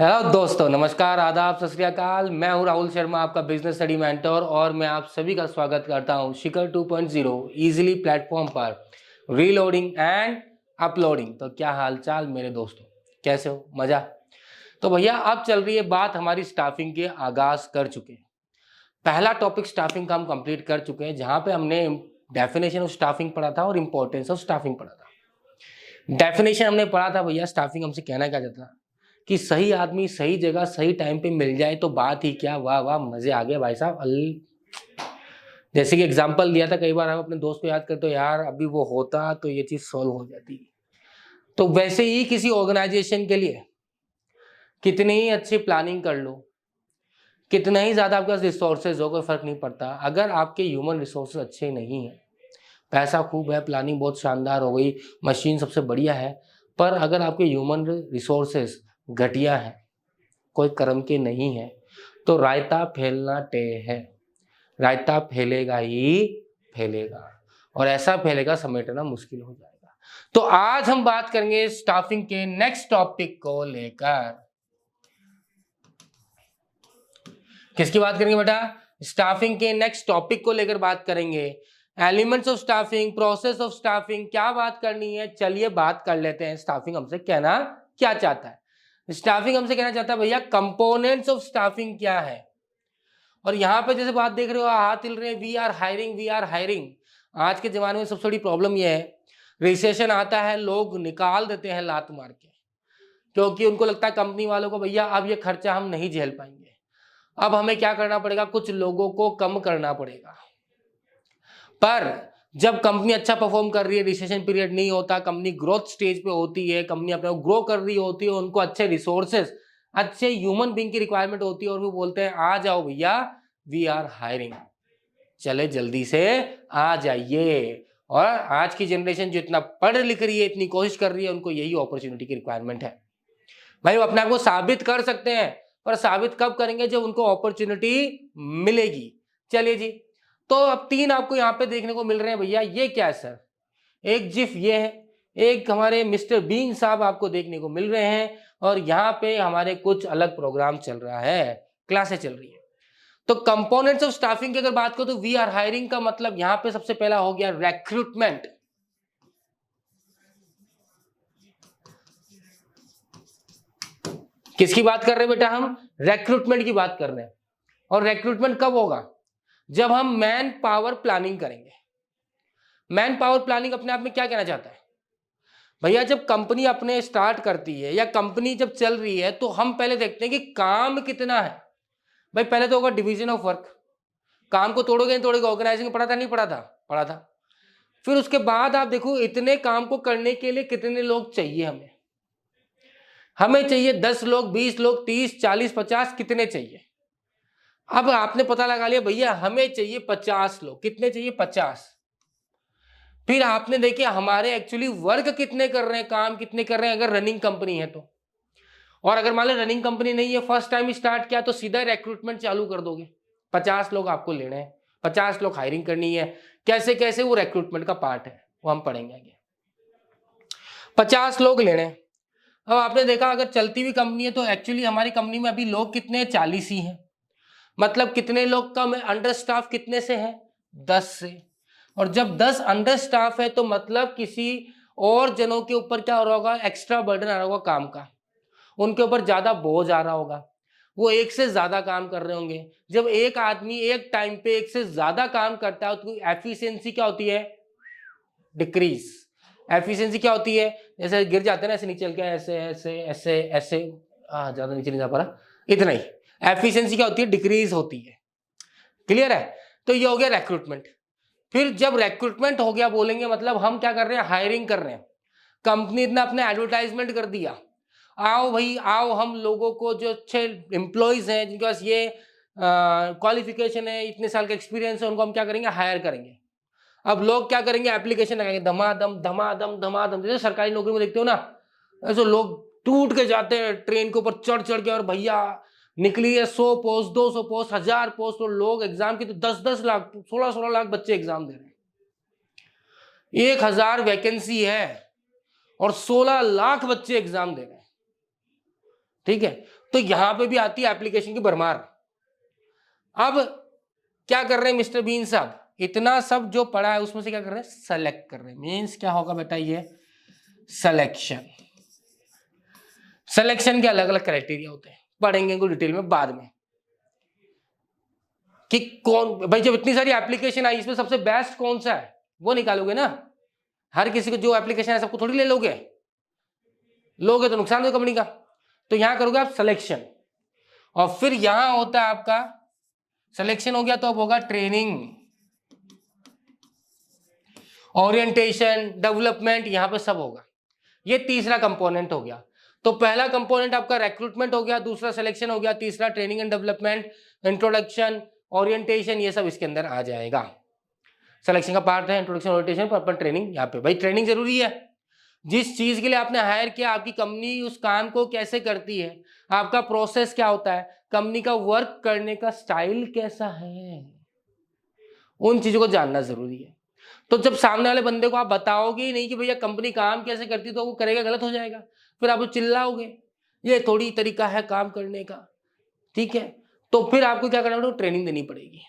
Hello दोस्तों, नमस्कार, आदाब, सत श्री अकाल। मैं हूं राहुल शर्मा, आपका बिजनेस स्टडी मेंटर, और मैं आप सभी का स्वागत करता हूं शिखर 2.0 इजीली प्लेटफॉर्म पर रीलोडिंग एंड अपलोडिंग। तो क्या हालचाल मेरे दोस्तों, कैसे हो? मजा? तो भैया अब चल रही है बात हमारी स्टाफिंग के। आगाज कर चुके हैं, पहला टॉपिक स्टाफिंग का हम कंप्लीट कर चुके हैं, जहां पे हमने डेफिनेशन ऑफ स्टाफिंग पढ़ा था और इंपॉर्टेंस ऑफ स्टाफिंग पढ़ा था। डेफिनेशन हमने पढ़ा था भैया, स्टाफिंग हमसे कहना क्या चाहता था कि सही आदमी सही जगह सही टाइम पे मिल जाए तो बात ही क्या, वाह वाह, मजे आ गए भाई साहब। जैसे कि एग्जांपल दिया था, कई बार हम अपने दोस्त को याद करते हो, यार अभी वो होता तो ये चीज सॉल्व हो जाती। तो वैसे ही किसी ऑर्गेनाइजेशन के लिए कितनी ही अच्छी प्लानिंग कर लो, कितना ही ज्यादा आपके पास रिसोर्सेज हो, कोई फर्क नहीं पड़ता अगर आपके ह्यूमन रिसोर्सेज अच्छे नहीं है। पैसा खूब है, प्लानिंग बहुत शानदार हो गई, मशीन सबसे बढ़िया है, पर अगर आपके ह्यूमन रिसोर्सेज घटिया है, कोई कर्म के नहीं है, तो रायता फैलना तय है। रायता फैलेगा ही फैलेगा, और ऐसा फैलेगा समेटना मुश्किल हो जाएगा। तो आज हम बात करेंगे स्टाफिंग के नेक्स्ट टॉपिक को लेकर। किसकी बात करेंगे बेटा? स्टाफिंग के नेक्स्ट टॉपिक को लेकर बात करेंगे। Elements of staffing, process of staffing, क्या बात करनी है, चलिए बात कर लेते हैं। स्टाफिंग हमसे कहना क्या चाहता है? स्टाफिंग हमसे कहना चाहता है भैया कंपोनेंट्स ऑफ स्टाफिंग क्या है। और यहां पे जैसे बात देख रहे हो, हाथ हिल रहे हैं, we are hiring, we are hiring. आज के जमाने में सबसे बड़ी प्रॉब्लम यह है, रिसेशन आता है, लोग निकाल देते हैं लात मार के, क्योंकि उनको लगता है कंपनी वालों को, भैया अब ये खर्चा हम नहीं झेल पाएंगे, अब हमें क्या करना पड़ेगा, कुछ लोगों को कम करना पड़ेगा। पर जब कंपनी अच्छा परफॉर्म कर रही है, रिसेशन पीरियड नहीं होता, कंपनी ग्रोथ स्टेज पे होती है, कंपनी अपने ग्रो कर रही होती है, उनको अच्छे रिसोर्सेस, अच्छे ह्यूमन बीइंग की रिक्वायरमेंट होती है, और वो बोलते हैं आ जाओ भैया, वी आर हायरिंग, चले जल्दी से आ जाइए। और आज की जनरेशन जो इतना पढ़ लिख रही है, इतनी कोशिश कर रही है, उनको यही अपॉर्चुनिटी की रिक्वायरमेंट है। भाई वो अपने आप को साबित कर सकते हैं, पर साबित कब करेंगे? जब उनको अपॉर्चुनिटी मिलेगी। चलिए जी, तो अब तीन आपको यहां पे देखने को मिल रहे हैं भैया। ये क्या है सर? एक जिफ ये है, एक हमारे मिस्टर बीन साहब आपको देखने को मिल रहे हैं, और यहाँ पे हमारे कुछ अलग प्रोग्राम चल रहा है, क्लासें चल रही है। तो कंपोनेंट्स ऑफ स्टाफिंग की अगर बात करो तो वी आर हायरिंग का मतलब यहां पे सबसे पहला हो गया रिक्रूटमेंट। किसकी बात कर रहे हैं बेटा? हम रिक्रूटमेंट की बात कर रहे हैं। और रिक्रूटमेंट कब होगा? जब हम मैन पावर प्लानिंग करेंगे। मैन पावर प्लानिंग अपने आप में क्या कहना चाहता है भैया? जब कंपनी अपने स्टार्ट करती है या कंपनी जब चल रही है, तो हम पहले देखते हैं कि काम कितना है। भाई पहले तो होगा डिवीजन ऑफ वर्क, काम को तोड़ोगे नहीं तोड़ोगे, ऑर्गेनाइजिंग पढ़ा था नहीं पढ़ा था? पढ़ा था। फिर उसके बाद आप देखो, इतने काम को करने के लिए कितने लोग चाहिए हमें? हमें चाहिए 10 लोग, 20 लोग, 30, 40, 50, कितने चाहिए? अब आपने पता लगा लिया भैया हमें चाहिए 50 लोग। कितने चाहिए? 50। फिर आपने देखे हमारे एक्चुअली वर्क कितने कर रहे हैं, काम कितने कर रहे हैं, अगर रनिंग कंपनी है तो। और अगर मान लो रनिंग कंपनी नहीं है, फर्स्ट टाइम स्टार्ट किया, तो सीधा रिक्रूटमेंट चालू कर दोगे। 50 लोग आपको लेने हैं, 50 लोग हायरिंग करनी है। कैसे कैसे वो रिक्रूटमेंट का पार्ट है, वो हम पढ़ेंगे आगे। 50 लोग लेने। अब आपने देखा अगर चलती हुई कंपनी है, तो एक्चुअली हमारी कंपनी में अभी लोग कितने हैं? 40 ही हैं। मतलब कितने लोग कम है? अंडर स्टाफ कितने से है? 10 से। और जब 10 अंडर स्टाफ है, तो मतलब किसी और जनों के ऊपर क्या हो रहा होगा? एक्स्ट्रा बर्डन आ रहा होगा काम का, उनके ऊपर ज्यादा बोझ आ रहा होगा, वो एक से ज्यादा काम कर रहे होंगे। जब एक आदमी एक टाइम पे एक से ज्यादा काम करता है, तो एफिशिएंसी क्या होती है? डिक्रीज। एफिशिएंसी क्या होती है? जैसे गिर जाते हैं ना, ऐसे नीचे चल के, ऐसे ऐसे ऐसे ऐसे, ज्यादा नीचे नहीं जा पा रहा, इतना ही। एफिशिएंसी क्या होती है? डिक्रीज होती है। क्लियर है? तो ये हो गया रिक्रूटमेंट। फिर जब रिक्रूटमेंट हो गया बोलेंगे, मतलब हम क्या कर रहे हैं? हायरिंग कर रहे हैं। कंपनी ने अपने एडवर्टाइजमेंट कर दिया, आओ भाई आओ, हम लोगों को जो अच्छे एम्प्लॉयज हैं, जिनके पास ये क्वालिफिकेशन है, इतने साल का एक्सपीरियंस है, उनको हम क्या करेंगे? हायर करेंगे। अब लोग क्या करेंगे? एप्लीकेशन लगाएंगे, धमाधम धमाधम धमाधम। जैसे सरकारी नौकरी में देखते हो ना, ऐसे लोग टूट के जाते हैं ट्रेन के ऊपर चढ़ चढ़ के, और भैया निकली है 100 पोस्ट, 200 पोस्ट, 1000 पोस्ट, और लोग एग्जाम की तो 10-10 लाख, 16-16 लाख बच्चे एग्जाम दे रहे हैं। 1000 वैकेंसी है और 16 लाख बच्चे एग्जाम दे रहे हैं। ठीक है? तो यहां पे भी आती है एप्लीकेशन की भरमार। अब क्या कर रहे हैं मिस्टर बीन साहब, इतना सब जो पढ़ा है उसमें से क्या कर रहे हैं, सेलेक्ट कर रहे हैं। मीन्स क्या होगा बेटा, ये सिलेक्शन। सिलेक्शन के अलग अलग क्राइटेरिया होते हैं, पढ़ेंगे इनको डिटेल में बाद में कि कौन भाई, जब इतनी सारी एप्लीकेशन आई इसमें सबसे बेस्ट कौन सा है वो निकालोगे ना। हर किसी को जो एप्लीकेशन है सबको थोड़ी ले लोगे तो नुकसान हो कंपनी का। तो यहां करोगे आप सिलेक्शन, और फिर यहां होता है आपका सिलेक्शन हो गया तो अब होगा ट्रेनिंग, ओरिएंटेशन, डेवलपमेंट, यहां पे सब होगा। ये तीसरा कंपोनेंट हो गया। तो पहला कंपोनेंट आपका रिक्रूटमेंट हो गया, दूसरा सिलेक्शन हो गया, तीसरा training and development, introduction, orientation, ये सब इसके अंदर आ जाएगा। सिलेक्शन का पार्ट है इंट्रोडक्शन, ओरिएंटेशन, प्रॉपर ट्रेनिंग। यहाँ पे भाई ट्रेनिंग जरूरी है। जिस चीज के लिए आपने हायर किया, आपकी कंपनी उस काम को कैसे करती है, आपका प्रोसेस क्या होता है, कंपनी का वर्क करने का स्टाइल कैसा है, उन चीजों को जानना जरूरी है। तो जब सामने वाले बंदे को आप बताओगे ही नहीं कि भैया कंपनी काम कैसे करती है, तो वो करेगा, गलत हो जाएगा, फिर आप चिल्लाओगे ये थोड़ी तरीका है काम करने का, ठीक है। तो फिर आपको क्या करना पड़ेगा, ट्रेनिंग देनी पड़ेगी।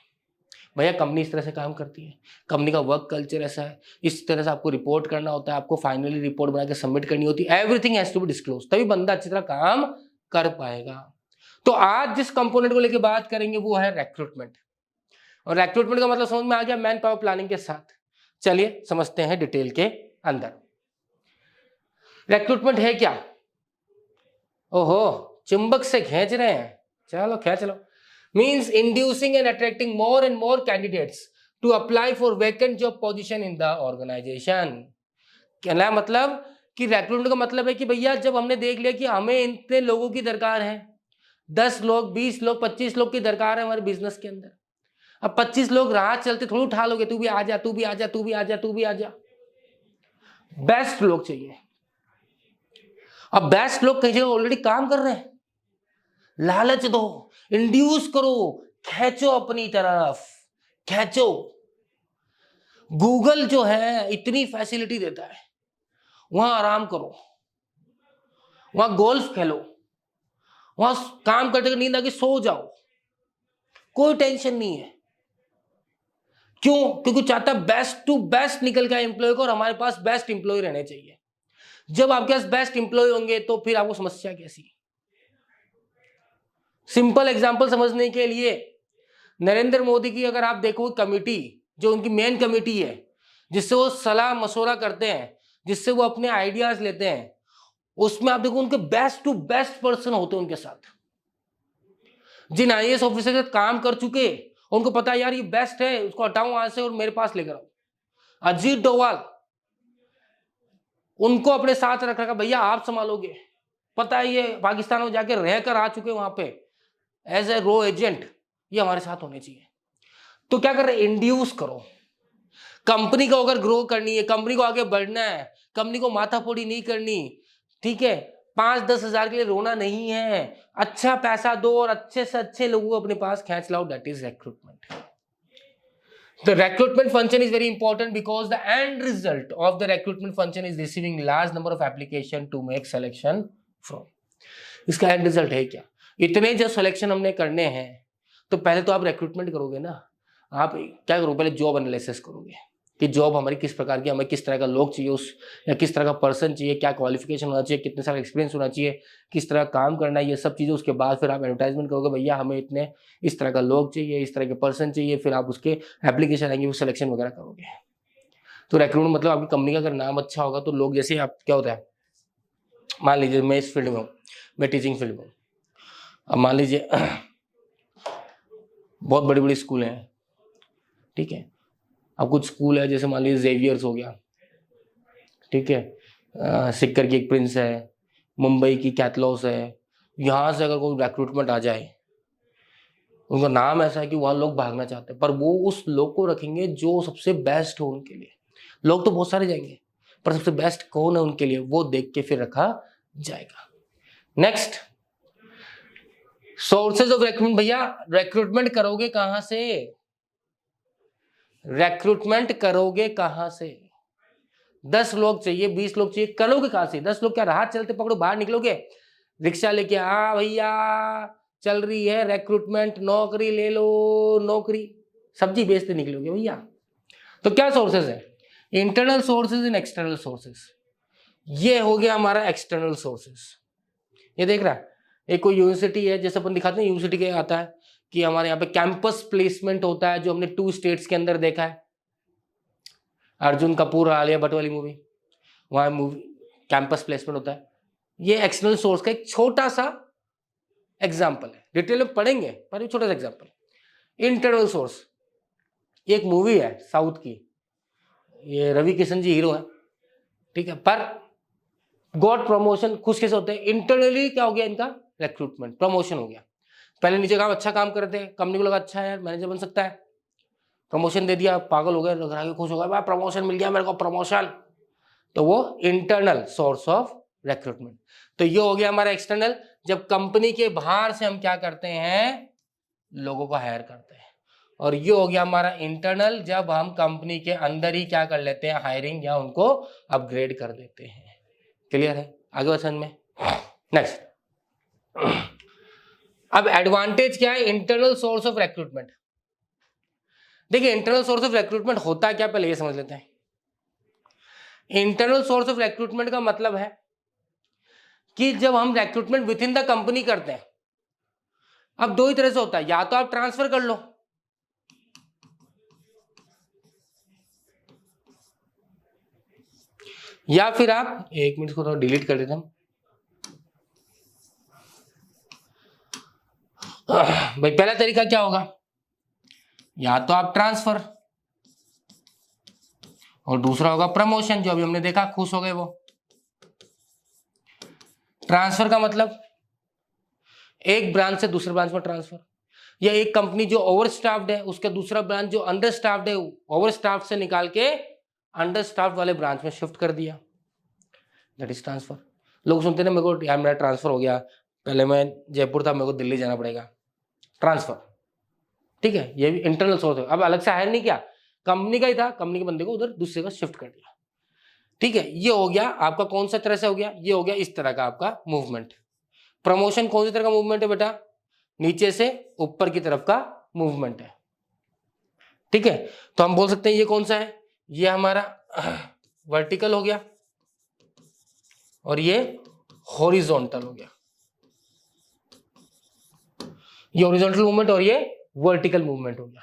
भैया कंपनी इस तरह से काम करती है, कंपनी का वर्क कल्चर ऐसा है, इस तरह से आपको रिपोर्ट करना होता है, आपको फाइनली रिपोर्ट बना के सबमिट करनी होती है, everything has to be disclose, तभी बंदा अच्छी तरह काम कर पाएगा। तो आज जिस कंपोनेंट को लेकर बात करेंगे वो है रिक्रूटमेंट। और रिक्रूटमेंट का मतलब समझ में आ गया, मैन पावर प्लानिंग के साथ। चलिए समझते हैं डिटेल के अंदर। रिक्रूटमेंट है क्या, ओहो चुंबक से खींच रहे हैं, चलो खींच लो। Means inducing and attracting more and more candidates to apply for vacant job position in the organisation. क्या मतलब कि रिक्रूटमेंट का मतलब है कि भैया जब हमने देख लिया कि हमें इतने लोगों की दरकार है, 10 लोग 20 लोग 25 लोग की दरकार है हमारे बिजनेस के अंदर। अब 25 लोग राह चलते थोड़ी उठा लोगे, तू भी आ जा, तू भी आ जा, तू भी आ जा, तू भी आ जा। बेस्ट लोग चाहिए। अब बेस्ट लोग कहीं जगह ऑलरेडी काम कर रहे हैं, लालच दो, इंड्यूस करो, खींचो अपनी तरफ, खींचो। गूगल जो है इतनी फैसिलिटी देता है, वहां आराम करो, वहां गोल्फ खेलो, वहां काम करते नींद आके सो जाओ, कोई टेंशन नहीं है। क्यों? क्योंकि चाहता बेस्ट टू बेस्ट निकल के एम्प्लॉय को, और हमारे पास बेस्ट एम्प्लॉय रहने चाहिए। जब आपके पास बेस्ट एम्प्लॉय होंगे तो फिर आपको समस्या कैसी। सिंपल एग्जांपल समझने के लिए, नरेंद्र मोदी की अगर आप देखो कमेटी, जो उनकी मेन कमेटी है जिससे वो सलाह मशवरा करते हैं, जिससे वो अपने आइडियाज लेते हैं, उसमें आप देखो उनके बेस्ट टू बेस्ट पर्सन होते हैं उनके साथ। जिन आईएएस ऑफिसर के साथ काम कर चुके, उनको पता है यार ये बेस्ट है, उसको हटाऊं वहां से और मेरे पास लेकर आओ। अजीत डोवाल, उनको अपने साथ रख रखा, भैया आप संभालोगे, पता है ये पाकिस्तान में जाके रहकर आ चुके वहां पे एज ए रो एजेंट, ये हमारे साथ होने चाहिए। तो क्या कर रहे, इंड्यूस करो। कंपनी को अगर ग्रो करनी है, कंपनी को आगे बढ़ना है, कंपनी को माथाफोड़ी नहीं करनी, ठीक है, 5-10 हजार के लिए रोना नहीं है, अच्छा पैसा दो और अच्छे से अच्छे लोगों को अपने पास खींच लाओ, that is recruitment. The recruitment function is very important because the end result of the recruitment function is receiving large number of application to make selection from. इसका एंड रिजल्ट है क्या, इतने जो सिलेक्शन हमने करने हैं, तो पहले तो आप रिक्रूटमेंट करोगे ना, आप क्या करोगे, पहले जॉब एनालिसिस करोगे कि जॉब हमारी किस प्रकार की, हमें किस तरह का लोग चाहिए उस, या किस तरह का पर्सन चाहिए, क्या क्वालिफिकेशन होना चाहिए, कितने सारा एक्सपीरियंस होना चाहिए, किस तरह काम करना है, ये सब चीज़ें। उसके बाद फिर आप एडवर्टाइजमेंट करोगे, भैया हमें इतने इस तरह का लोग चाहिए, इस तरह के पर्सन चाहिए, फिर आप उसके एप्लीकेशन आएंगे, वो सिलेक्शन वगैरह करोगे। तो रिक्रूटमेंट मतलब आपकी कंपनी का अगर नाम अच्छा होगा तो लोग, जैसे आप क्या होता है, मान लीजिए मैं इस फील्ड में हूँ, मैं टीचिंग फील्ड में हूँ, अब मान लीजिए बहुत बड़ी बड़ी स्कूल हैं, ठीक है, अब कुछ स्कूल है जैसे मान लीजिए जेवियर्स हो गया, ठीक है, सिक्कर की एक प्रिंस है, मुंबई की कैथलॉस है, यहाँ से अगर कोई रिक्रूटमेंट आ जाए, उनका नाम ऐसा है कि वहाँ लोग भागना चाहते हैं, पर वो उस लोग को रखेंगे जो सबसे बेस्ट हो उनके लिए। लोग तो बहुत सारे जाएंगे, पर सबसे बेस्ट कौन है उनके लिए वो देख के फिर रखा जाएगा। Next, sources of recruitment. भैया रिक्रूटमेंट करोगे कहां से, रिक्रूटमेंट करोगे कहां से, 10 लोग चाहिए, 20 लोग चाहिए, करोगे कहां से, 10 लोग क्या राह चलते पकड़ो बाहर निकलोगे, रिक्शा लेके आ भैया चल रही है रिक्रूटमेंट, नौकरी ले लो, नौकरी, सब्जी बेचते निकलोगे भैया। तो क्या सोर्सेज है? Internal sources and external sources. ये हो गया हमारा एक्सटर्नल सोर्सेज। ये देख रहा है, एक कोई यूनिवर्सिटी है, जैसे अपन दिखाते हैं यूनिवर्सिटी के आता है कि हमारे यहाँ पे कैंपस प्लेसमेंट होता है, जो हमने 2 स्टेट्स के अंदर देखा है, अर्जुन कपूर और आलिया भट्ट वाली मूवी, वहाँ मूवी कैंपस प्लेसमेंट होता है। ये एक्सटर्नल सोर्स का एक छोटा सा एग्जाम्पल है, डिटेल में पढ़ेंगे पर छोटा सा एग्जाम्पल। इंटरनल सोर्स, एक मूवी है साउथ की, ये रवि किशन जी हीरो है, ठीक है, पर गॉट प्रमोशन खुश कैसे होते हैं? इंटरनली क्या हो गया इनका? रिक्रूटमेंट, प्रमोशन हो गया। पहले नीचे काम अच्छा काम करते हैं, कंपनी को लगा अच्छा है मैनेजर बन सकता है, प्रमोशन दे दिया, पागल हो गए, ग्राहक खुश हो गए, भाई प्रमोशन मिल गया मेरे को, प्रमोशन। तो वो इंटरनल सोर्स ऑफ रिक्रूटमेंट। तो ये हो गया हमारा एक्सटर्नल, जब कंपनी के बाहर से हम क्या करते हैं? लोगों को हायर करते हैं। और ये हो गया हमारा इंटरनल, जब हम कंपनी के अंदर ही क्या कर लेते हैं? हायरिंग या उनको अपग्रेड कर देते हैं। क्लियर है? आगे क्वेश्चन में नेक्स्ट। अब एडवांटेज क्या है इंटरनल सोर्स ऑफ रिक्रूटमेंट? देखिए इंटरनल सोर्स ऑफ रिक्रूटमेंट होता क्या, पहले ये समझ लेते हैं। इंटरनल सोर्स ऑफ रिक्रूटमेंट का मतलब है कि जब हम recruitment with in the company करते हैं, अब 2 ही तरह से होता है, या तो आप ट्रांसफर कर लो, या फिर आप, 1 मिनट को थोड़ा डिलीट कर देते हैं भाई। पहला तरीका क्या होगा? या तो आप ट्रांसफर, और दूसरा होगा प्रमोशन, जो अभी हमने देखा, खुश हो गए वो। ट्रांसफर का मतलब एक ब्रांच से दूसरे ब्रांच में ट्रांसफर, या एक कंपनी जो ओवर स्टाफ्ड है उसका दूसरा ब्रांच जो अंडर स्टाफ्ड है, ओवर स्टाफ से निकाल के अंडर स्टाफ वाले ब्रांच में शिफ्ट कर दिया, दैट इज ट्रांसफर। लोग सुनते ना, मेरे को यार मेरा ट्रांसफर हो गया, पहले मैं जयपुर था, मेरे को दिल्ली जाना पड़ेगा, ट्रांसफर, ठीक है, ये भी इंटरनल सोर्स है। अब अलग से हायर नहीं किया, कंपनी का ही था, कंपनी के बंदे को उधर दूसरे का शिफ्ट कर दिया, ठीक है। ये हो गया आपका कौन सा तरह से हो गया? ये हो गया इस तरह का आपका मूवमेंट। प्रमोशन कौन सी तरह का मूवमेंट है बेटा? नीचे से ऊपर की तरफ का मूवमेंट है, ठीक है। तो हम बोल सकते हैं ये कौन सा है? ये हमारा वर्टिकल हो गया, और ये हॉरिजॉन्टल हो गया। ये हॉरिजॉन्टल मूवमेंट और ये वर्टिकल मूवमेंट हो गया।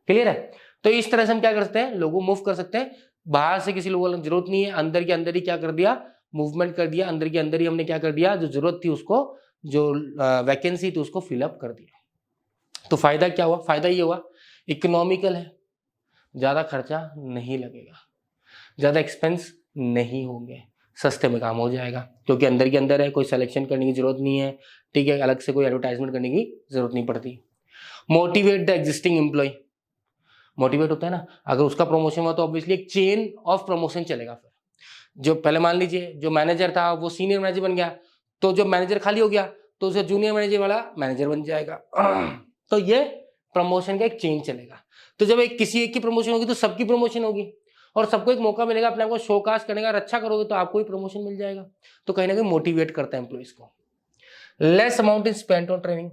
क्लियर है? तो इस तरह से हम क्या कर सकते हैं? लोगों मूव कर सकते हैं, बाहर से किसी लोगों की जरूरत नहीं है, अंदर के अंदर ही क्या कर दिया? मूवमेंट कर दिया, अंदर के अंदर ही हमने क्या कर दिया? जो जरूरत थी उसको, जो वैकेंसी थी उसको फिलअप कर दिया। तो फायदा क्या हुआ? फायदा ये हुआ इकोनॉमिकल है, ज्यादा खर्चा नहीं लगेगा, ज्यादा एक्सपेंस नहीं होंगे, सस्ते में काम हो जाएगा, क्योंकि अंदर के अंदर है, कोई सिलेक्शन करने की जरूरत नहीं है, ठीक है, अलग से कोई एडवर्टाइजमेंट करने की जरूरत नहीं पड़ती। Motivate the existing employ, motivate होता है ना, अगर उसका प्रमोशन हुआ तो ऑब्वियसली एक चेन ऑफ प्रमोशन चलेगा। फिर जो पहले मान लीजिए जो मैनेजर था वो सीनियर मैनेजर बन गया, तो जो मैनेजर खाली हो गया तो उसे जूनियर मैनेजर वाला मैनेजर बन जाएगा तो ये प्रमोशन का एक चेन चलेगा। तो जब एक किसी एक की प्रमोशन होगी तो सबकी प्रमोशन होगी, और सबको एक मौका मिलेगा अपने आप को शोकास्ट करने का, अच्छा करोगे तो आपको भी प्रमोशन मिल जाएगा। तो कहीं ना कहीं मोटिवेट करता है एम्प्लॉइज को। Less amount is spent on training,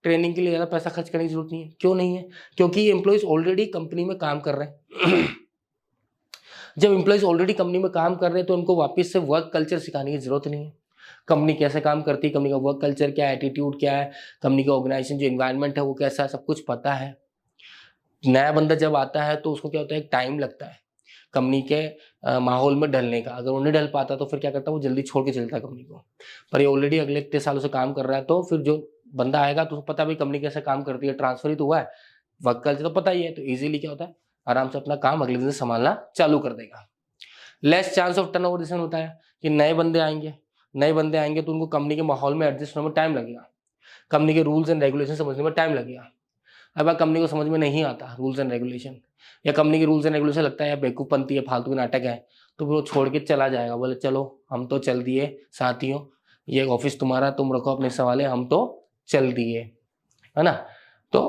training के लिए ज्यादा पैसा खर्च करने की जरूरत नहीं है। क्यों नहीं है? क्योंकि एम्प्लॉइज ऑलरेडी कंपनी में काम कर रहे हैं जब एम्प्लॉइज ऑलरेडी कंपनी में काम कर रहे हैं तो उनको वापस से वर्क कल्चर सिखाने की जरूरत नहीं है। कंपनी कैसे काम करती है, कंपनी का वर्क कल्चर क्या है, एटीट्यूड क्या है, कंपनी का ऑर्गेनाइजेशन जो एनवायरनमेंट है वो कैसा है, सब कुछ पता है। नया बंदा जब आता है तो उसको क्या होता है, एक टाइम लगता है कंपनी के माहौल में ढलने का। अगर वो नहीं ढल पाता तो फिर क्या करता है, वो जल्दी छोड़ के चलता है कंपनी को। पर ये ऑलरेडी अगले इतने सालों से काम कर रहा है, तो फिर जो बंदा आएगा तो उसको पता है भाई कंपनी कैसे काम करती है, ट्रांसफर ही तो हुआ है, वर्क कल्चर तो पता ही है, तो इजीली क्या होता है, आराम से अपना काम अगले दिन से संभालना चालू कर देगा। लेस चांस ऑफ टर्नओवर, जिसमें होता है कि नए बंदे आएंगे तो उनको कंपनी के माहौल में एडजस्ट होने में टाइम लगेगा, कंपनी के रूल्स एंड रेगुलेशन समझने में टाइम लगेगा। अब कंपनी को समझ में नहीं आता रूल्स एंड रेगुलेशन, या कंपनी के रूल्स एंड रेगुलेशन लगता है या बेवकूफ़पंती है, फालतू के नाटक है, तो फिर वो छोड़ के चला जाएगा, बोले चलो हम तो चल दिए साथियों, ये ऑफिस तुम्हारा, तुम रखो अपने सवाल, हम तो चल दिए, है ना। तो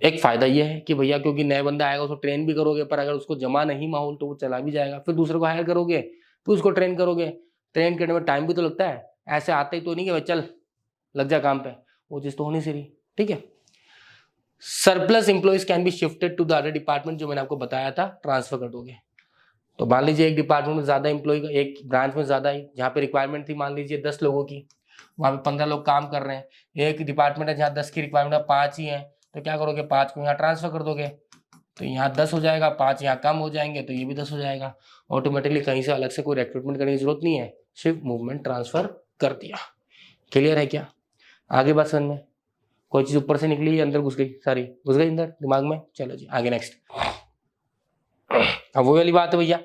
एक फायदा ये है कि भैया क्योंकि नया बंदा आएगा उसको ट्रेन भी करोगे, पर अगर उसको जमा नहीं माहौल तो वो चला भी जाएगा, फिर दूसरे को हायर करोगे, फिर उसको ट्रेन करोगे, ट्रेन करने में टाइम भी तो लगता है, ऐसे आते ही तो नहीं कि भाई चल लग जा काम पे, वो चीज तो होनी चाहिए, ठीक है। Surplus employees can be shifted to the other department, जो मैंने आपको बताया था, ट्रांसफर कर दोगे। तो मान लीजिए एक डिपार्टमेंट में ज्यादा एम्प्लॉय, एक ब्रांच में ज्यादा ही, जहाँ पे रिक्वायरमेंट थी मान लीजिए 10 लोगों की, वहाँ पे 15 लोग काम कर रहे हैं। एक डिपार्टमेंट है जहाँ 10 की रिक्वायरमेंट है, 5 ही है, तो क्या करोगे, 5 को यहाँ ट्रांसफर कर दोगे, तो यहाँ 10 हो जाएगा, 5 यहाँ कम हो जाएंगे, तो ये भी 10 हो जाएगा। ऑटोमेटिकली कहीं से अलग से कोई रिक्रूटमेंट करने की जरूरत नहीं है, सिर्फ मूवमेंट ट्रांसफर कर दिया। क्लियर है क्या? आगे बात समझ में? कोई चीज ऊपर से निकली अंदर घुस गई, सारी घुस गई अंदर दिमाग में? चलो जी आगे नेक्स्ट। अब वो वाली बात है भैया,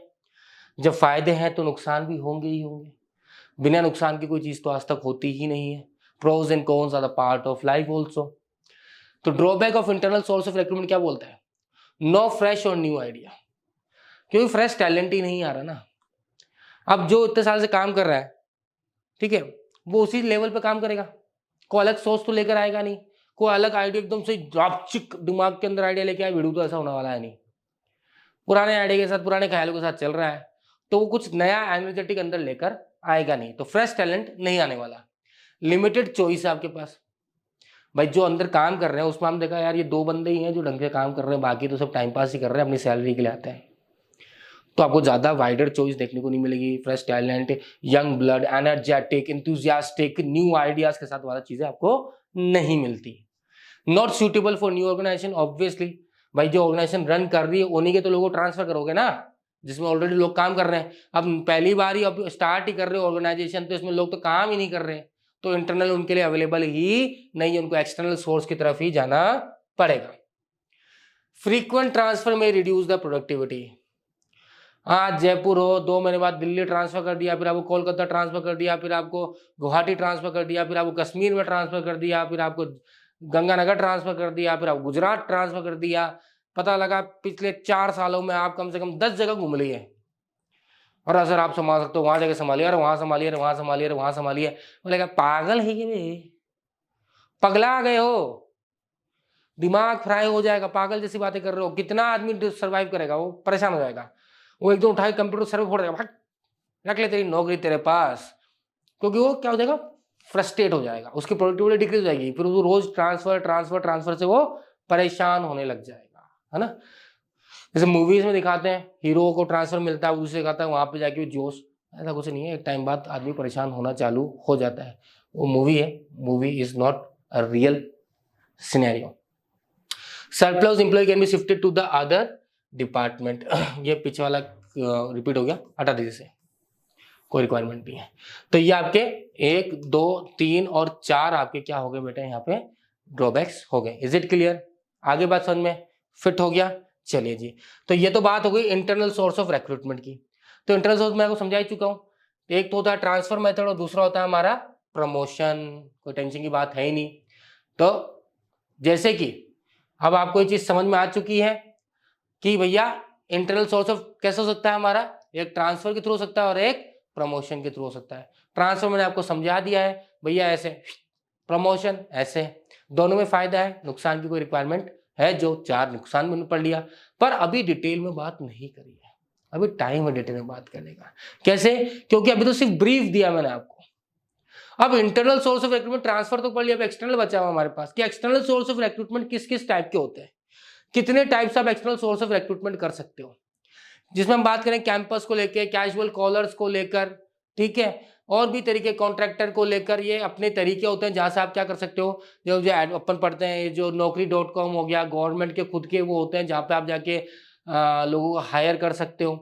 जब फायदे हैं तो नुकसान भी होंगे ही होंगे, बिना नुकसान की कोई चीज तो आज तक होती ही नहीं है। Pros and cons are the part of life also. तो drawback of internal source of recruitment क्या बोलता है? नो फ्रेश और न्यू आइडिया, क्योंकि फ्रेश टैलेंट ही नहीं आ रहा ना। अब जो इतने साल से काम कर रहा है, ठीक है, वो उसी लेवल पे काम करेगा, कोई अलग सोच तो लेकर आएगा नहीं, कोई अलग आइडिया एकदम से ड्रापचिक दिमाग के अंदर आइडिया लेके आए, वीडियो तो ऐसा होने वाला है नहीं। पुराने आइडिया के साथ, पुराने ख्यालों के साथ चल रहा है, तो वो कुछ नया एनर्जेटिक अंदर लेकर आएगा नहीं, तो फ्रेश टैलेंट नहीं आने वाला। लिमिटेड चॉइस है आपके पास भाई, जो अंदर काम कर रहे हैं उसमें हम देखा यार ये 2 बंदे ही हैं जो ढंग से काम कर रहे हैं, बाकी तो सब टाइम पास ही कर रहे हैं, अपनी सैलरी के लिए आते हैं। तो आपको ज्यादा वाइडर चॉइस देखने को नहीं मिलेगी। Fresh talent, young blood, energetic, enthusiastic, new ideas के साथ वाला चीजें आपको नहीं मिलती। Not suitable for new organisation, obviously भाई जो ऑर्गेनाइजेशन रन कर रही है उन्हीं के तो लोगों को ट्रांसफर करोगे ना, जिसमें ऑलरेडी लोग काम कर रहे हैं। अब पहली बार ही अब स्टार्ट ही कर रहे हो ऑर्गेनाइजेशन, तो इसमें लोग तो काम ही नहीं कर रहे, तो इंटरनल उनके लिए अवेलेबल ही नहीं है, उनको एक्सटर्नल सोर्स की तरफ ही जाना पड़ेगा। फ्रीक्वेंट ट्रांसफर में रिड्यूस द प्रोडक्टिविटी। आज जयपुर हो, 2 महीने बाद दिल्ली ट्रांसफर कर दिया, फिर आपको कोलकाता ट्रांसफर कर दिया, फिर आपको गुवाहाटी ट्रांसफर कर दिया, फिर आपको कश्मीर में ट्रांसफर कर दिया, फिर आपको गंगानगर ट्रांसफर कर दिया, फिर आपको गुजरात ट्रांसफर कर दिया। पता लगा पिछले 4 सालों में आप कम से कम 10 जगह घूम लिए। और सर आप संभाल सकते हो, वहां जगह संभालिए, और वहां संभालिए, वहां संभालिए, वहां संभालिए। बोले पागल है कि पगला गए हो, दिमाग फ्राई हो जाएगा, पागल जैसी बातें कर रहे हो। कितना आदमी सर्वाइव करेगा, वो परेशान हो जाएगा, वो एकदम उठा के कंप्यूटर सर्वर फोड़ देगा, भाग रख ले तेरी नौकरी तेरे पास, क्योंकि वो क्या हो जाएगा, फ्रस्ट्रेट हो जाएगा, उसकी प्रोडक्टिविटी डिक्रीज हो जाएगी, फिर वो रोज ट्रांसफर ट्रांसफर ट्रांसफर से वो परेशान होने लग जाएगा, है ना। जैसे मूवीज में दिखाते हैं हीरो को ट्रांसफर मिलता है, दूसरे कहता है वहां पे जाके जोश, ऐसा कुछ नहीं है, एक टाइम बाद आदमी परेशान होना चालू हो जाता है। वो मूवी है, movie is not a real scenario. Surplus employ can be shifted to the other department. ये पीछे वाला रिपीट हो गया, हटा दीजिए से, कोई रिक्वायरमेंट नहीं है। तो ये आपके 1 2 3 और 4 आपके क्या हो गए बेटा, यहाँ पे ड्रॉबैक्स हो गए। Is it clear? आगे बात समझ में फिट हो गया? चलिए जी, तो ये तो बात हो गई इंटरनल सोर्स ऑफ रिक्रूटमेंट की। तो इंटरनल सोर्स मैं आपको समझा ही चुका हूँ, एक तो होता है ट्रांसफर मेथड और दूसरा होता है हमारा प्रमोशन। कोई टेंशन की बात है ही नहीं। तो जैसे कि अब आपको ये चीज समझ में आ चुकी है कि भैया इंटरनल सोर्स ऑफ कैसे हो सकता है हमारा, एक ट्रांसफर के थ्रू हो सकता है और एक प्रमोशन के थ्रू हो सकता है। ट्रांसफर मैंने आपको समझा दिया है भैया ऐसे, प्रमोशन ऐसे, दोनों में फायदा है, नुकसान की कोई रिक्वायरमेंट है जो 4 नुकसान मैंने पढ़ लिया। पर अभी डिटेल में बात नहीं करी है, अभी टाइम है डिटेल में बात करने का। कैसे? क्योंकि अभी तो सिर्फ ब्रीफ दिया मैंने आपको। अब internal source of recruitment transfer तो पढ़ लिया, अब एक्सटर्नल बचा हुआ हमारे पास कि एक्सटर्नल सोर्स ऑफ रिक्रूटमेंट किस किस टाइप के होते हैं, कितने types of external source of recruitment कर सकते हो। जिसमें हम बात करें कैंपस को लेकर, कैजुअल कॉलर्स को लेकर, ठीक है, और भी तरीके, कॉन्ट्रैक्टर को लेकर, ये अपने तरीके होते हैं जहां से आप क्या कर सकते हो। जो अपन पढ़ते हैं जो naukri.com हो गया, गवर्नमेंट के खुद के वो होते हैं जहां पे आप जाके लोगों को हायर कर सकते हो।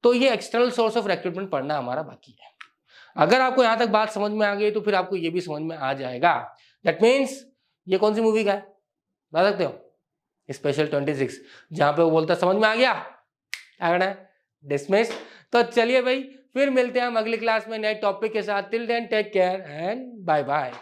तो ये एक्सटर्नल सोर्स ऑफ रिक्रूटमेंट पढ़ना हमारा बाकी है। अगर आपको यहां तक बात समझ में आ गई तो फिर आपको ये भी समझ में आ जाएगा। दैट मीन्स ये कौन सी मूवी का है बता सकते हो? स्पेशल 26, जहां पे वो बोलता है समझ में आ गया, अगड़ा डिसमिस। तो चलिए भाई, फिर मिलते हैं हम अगली क्लास में नए टॉपिक के साथ। Till then take care and bye bye.